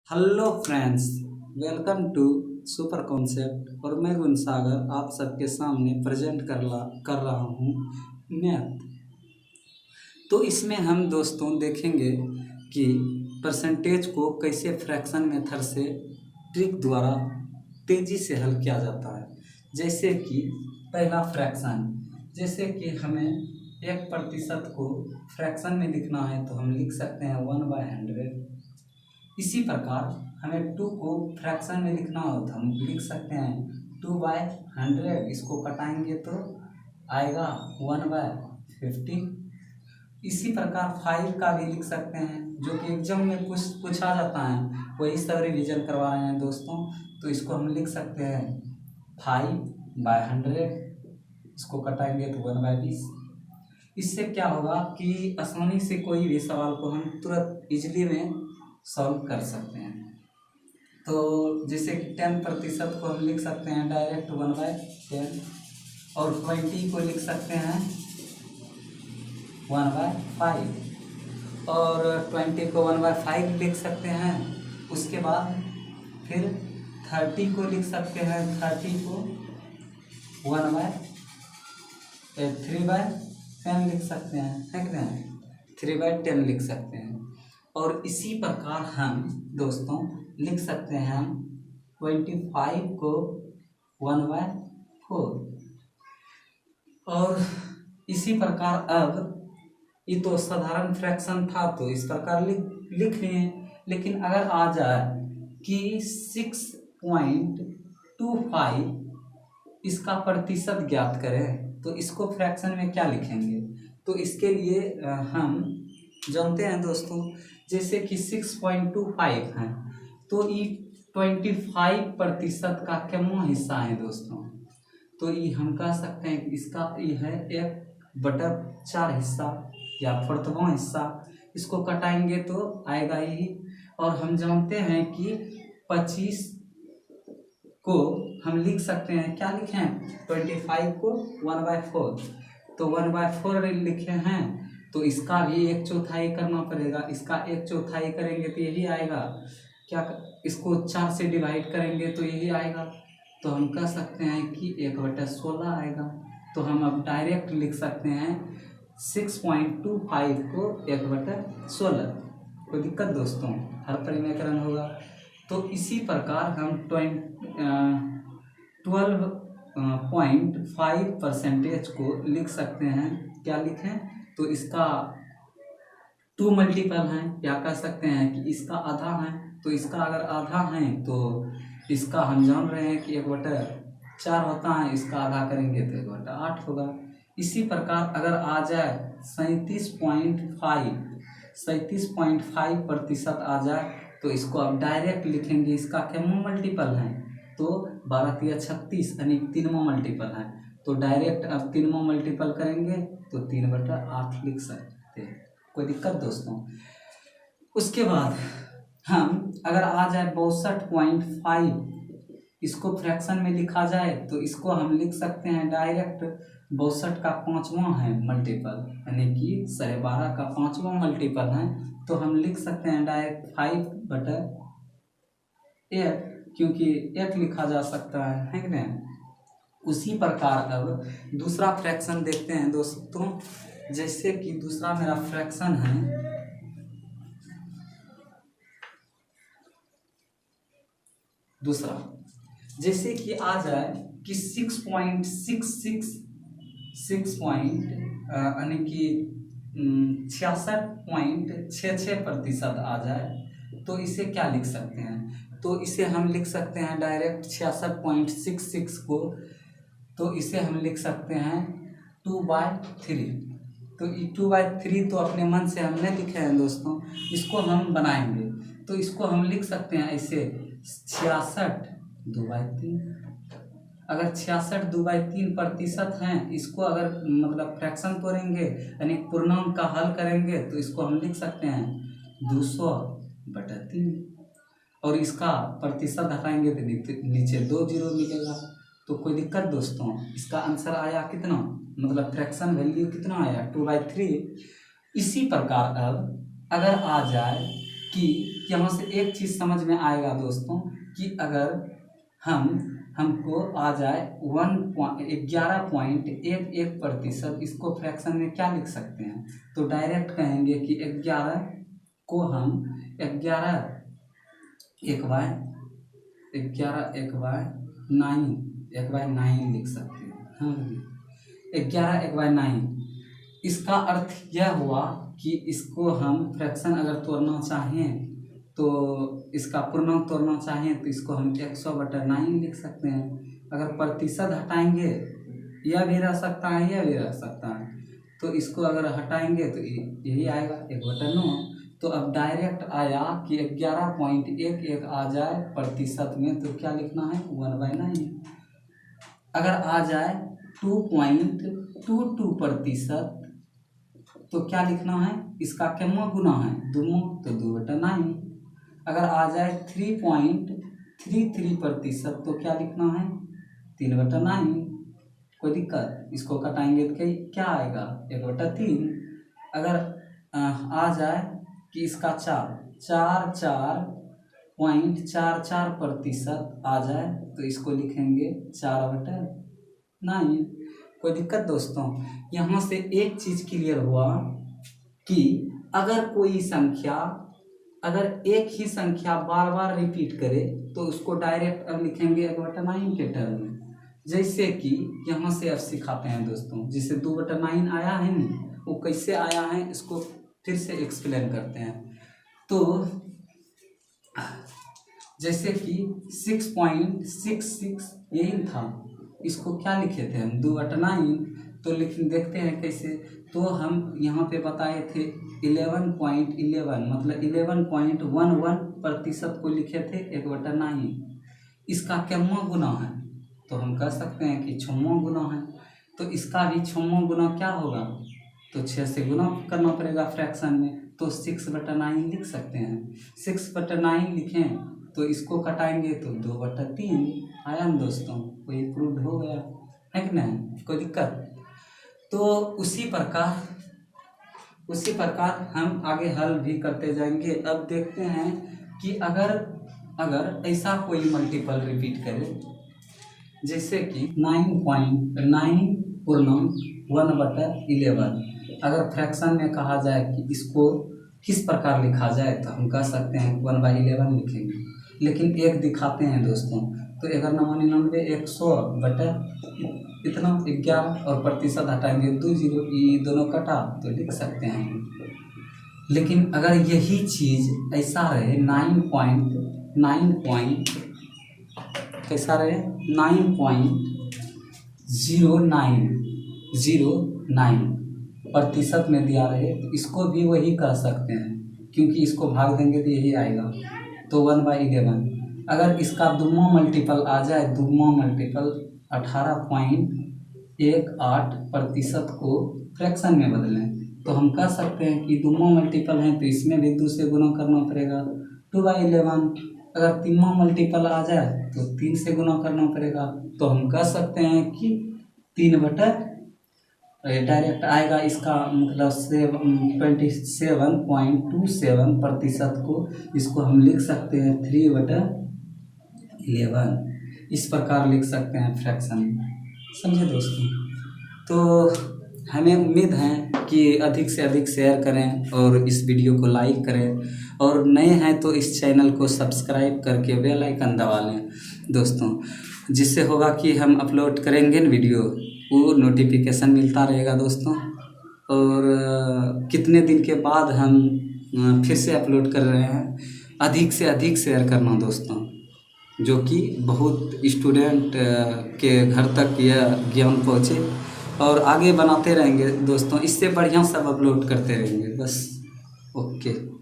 Hello friends, welcome to super concept. और मैं गुणसागर आप सबके सामने प्रेजेंट कर रहा हूँ मैथ। तो इसमें हम दोस्तों देखेंगे कि परसेंटेज को कैसे फ्रैक्शन मेथड से ट्रिक द्वारा तेज़ी से हल किया जाता है। जैसे कि पहला फ्रैक्शन, जैसे कि हमें 1% को फ्रैक्शन में लिखना है तो हम लिख सकते हैं 1/100। इसी प्रकार हमें 2 को फ्रैक्शन में लिखना हो तो हम लिख सकते हैं 2/100। इसको कटाएंगे तो आएगा 1/50। इसी प्रकार 5 का भी लिख सकते हैं, जो कि एग्जाम में पूछा जाता है, वही सब रिवीजन करवा रहे हैं दोस्तों। तो इसको हम लिख सकते हैं 5/100। इसको कटाएंगे तो 1/20। इससे क्या होगा कि आसानी से कोई भी सवाल को हम तुरंत इजली में सॉल्व कर सकते हैं। तो जैसे कि 10% को हम लिख सकते हैं डायरेक्ट 1/10, और 20 को लिख सकते हैं 1/5, और 20 को 1/5 लिख सकते हैं। उसके बाद फिर 30 को लिख सकते हैं, 30 को 3/10 लिख सकते हैं, है कि नहीं? 3/10 लिख सकते हैं। और इसी प्रकार हम दोस्तों लिख सकते हैं 25 को 1/4। और इसी प्रकार अब ये तो साधारण फ्रैक्शन था तो इस प्रकार लिख लिए। लेकिन अगर आ जाए कि 6.25 इसका प्रतिशत ज्ञात करें तो इसको फ्रैक्शन में क्या लिखेंगे? तो इसके लिए हम जानते हैं दोस्तों, जैसे कि 6.25 है तो ये 25% का कितना हिस्सा है दोस्तों? तो ये हम कह सकते हैं कि इसका ये है 1/4 हिस्सा या 4वां हिस्सा। इसको कटाएंगे तो आएगा यही। और हम जानते हैं कि 25 को हम लिख सकते हैं, क्या लिखें? 25 को 1/4, तो 1/4 लिखे हैं तो इसका भी 1/4 करना पड़ेगा। इसका 1/4 करेंगे तो यही आएगा। इसको 4 से डिवाइड करेंगे तो यही आएगा। तो हम कह सकते हैं कि 1/16 आएगा। तो हम अब डायरेक्ट लिख सकते हैं 6.25 को 1/16। कोई दिक्कत दोस्तों? हर परिमेयकरण होगा। तो इसी प्रकार हम 12.5% को लिख सकते हैं। क्या लिखें? तो इसका 2 मल्टीपल है, या कह सकते हैं कि इसका आधा है। तो इसका अगर आधा है तो इसका हम जान रहे हैं कि 1/4 होता है, इसका आधा करेंगे तो 1/8 होगा। इसी प्रकार अगर आ जाए 37.5% आ जाए तो इसको अब डायरेक्ट लिखेंगे। इसका कितना मल्टीपल है? तो 12×3 = 36, यानी 3वां मल्टीपल है। तो डायरेक्ट अब 3वां मल्टीपल करेंगे तो 3/8 लिख सकते हैं। कोई दिक्कत दोस्तों? उसके बाद हम अगर आ जाए 62.5, इसको फ्रैक्शन में लिखा जाए तो इसको हम लिख सकते हैं डायरेक्ट 62 का 5वां है मल्टीपल, यानी कि 12.5 का 5वां मल्टीपल है। तो हम लिख सकते हैं डायरेक्ट 5/8, क्योंकि 8 लिखा जा सकता है कि नहीं? उसी प्रकार अब दूसरा फ्रैक्शन देखते हैं दोस्तों। जैसे कि दूसरा मेरा फ्रैक्शन है, दूसरा जैसे कि आ जाए कि 66.66% आ जाए तो इसे क्या लिख सकते हैं? तो इसे हम लिख सकते हैं डायरेक्ट 66.66 को, तो इसे हम लिख सकते हैं 2/3। तो ये 2/3 तो अपने मन से हम नहीं लिखे हैं दोस्तों, इसको हम बनाएंगे। तो इसको हम लिख सकते हैं ऐसे 66/2/3। अगर 66/2/3% हैं, इसको अगर मतलब फ्रैक्शन तोड़ेंगे यानी पूर्णांक का हल करेंगे तो इसको हम लिख सकते हैं 200/3। और इसका प्रतिशत हटाएंगे तो नीचे 2 जीरो मिलेगा। तो कोई दिक्कत दोस्तों? इसका आंसर आया कितना, मतलब फ्रैक्शन वैल्यू कितना आया? 2/3। इसी प्रकार अब अगर आ जाए कि यहाँ से एक चीज़ समझ में आएगा दोस्तों कि अगर हमको आ जाए 11.11%, इसको फ्रैक्शन में क्या लिख सकते हैं? तो डायरेक्ट कहेंगे कि 11 को हम 11 लिख सकते हैं। हाँ, 11/9। इसका अर्थ यह हुआ कि इसको हम फ्रैक्शन अगर तोड़ना चाहें तो इसका पूर्णांक तोड़ना चाहें तो इसको हम 100/9 लिख सकते हैं। अगर प्रतिशत हटाएंगे यह भी रह सकता है, यह भी रह सकता है, तो इसको अगर हटाएंगे तो यही आएगा 1/9। तो अब डायरेक्ट आया कि 11.11 आ जाए प्रतिशत में तो क्या लिखना है? 1/9। अगर आ जाए 2.22% तो क्या लिखना है? इसका क्या गुना है? दुमो, तो 2/9। अगर आ जाए 3.33% तो क्या लिखना है? 3/9। कोई दिक्कत? इसको कटाएंगे तो क्या आएगा? 1/3। अगर आ जाए कि इसका 44.44% आ जाए तो इसको लिखेंगे 4/9। कोई दिक्कत दोस्तों? यहाँ से एक चीज़ क्लियर हुआ कि अगर एक ही संख्या बार बार रिपीट करे तो उसको डायरेक्ट अब लिखेंगे 1/9 के टर्म में। जैसे कि यहाँ से अब सिखाते हैं दोस्तों, जिसे 2/9 आया है नहीं, वो कैसे आया है इसको फिर से एक्सप्लेन करते हैं। तो जैसे कि 6.66 यही था, इसको क्या लिखे थे हम? 2/9। तो देखते हैं कैसे। तो हम यहाँ पे बताए थे 11.11 मतलब 11.11% को लिखे थे 1/9। इसका क्या गुना है? तो हम कह सकते हैं कि 6वां गुना है। तो इसका भी 6वां गुना क्या होगा? तो 6 से गुना करना पड़ेगा फ्रैक्शन में, तो 6/9 लिख सकते हैं। 6/9 लिखें तो इसको कटाएंगे तो 2/3 आया ना दोस्तों। कोई प्रूव हो गया है कि नहीं? कोई दिक्कत? तो उसी प्रकार हम आगे हल भी करते जाएंगे। अब देखते हैं कि अगर ऐसा कोई मल्टीपल रिपीट करे, जैसे कि 9.9 पूर्णांक 1/11। अगर फ्रैक्शन में कहा जाए कि इसको किस प्रकार लिखा जाए तो हम कह सकते हैं 1/11 लिखेंगे। लेकिन एक दिखाते हैं दोस्तों, तो 1199 100 इतना 11 और प्रतिशत हटाएंगे 20, ये दोनों कटा तो लिख सकते हैं। लेकिन अगर यही चीज़ ऐसा रहे 9.9 कैसा रहे 9.0909 प्रतिशत में दिया रहे तो इसको भी वही कह सकते हैं, क्योंकि इसको भाग देंगे तो यही आएगा, तो 1/11। अगर इसका दुम्मा मल्टीपल आ जाए, दुम्मा मल्टीपल 18.18% को फ्रैक्शन में बदलें तो हम कह सकते हैं कि दुम्मा मल्टीपल है तो इसमें भी 2 से गुना करना पड़ेगा 2/11। अगर तीनों मल्टीपल आ जाए तो 3 से गुना करना पड़ेगा, तो हम कह सकते हैं कि 3 डायरेक्ट आएगा इसका मतलब 27.27% को इसको हम लिख सकते हैं 3/11। इस प्रकार लिख सकते हैं फ्रैक्शन। समझे दोस्तों? तो हमें उम्मीद है कि अधिक से अधिक शेयर करें और इस वीडियो को लाइक करें, और नए हैं तो इस चैनल को सब्सक्राइब करके बेल आइकन दबा लें दोस्तों, जिससे होगा कि हम अपलोड करेंगे न वीडियो वो नोटिफिकेशन मिलता रहेगा दोस्तों। और कितने दिन के बाद हम फिर से अपलोड कर रहे हैं। अधिक से अधिक शेयर करना दोस्तों, जो कि बहुत स्टूडेंट के घर तक यह ज्ञान पहुँचे, और आगे बनाते रहेंगे दोस्तों, इससे बढ़िया सब अपलोड करते रहेंगे बस। ओके।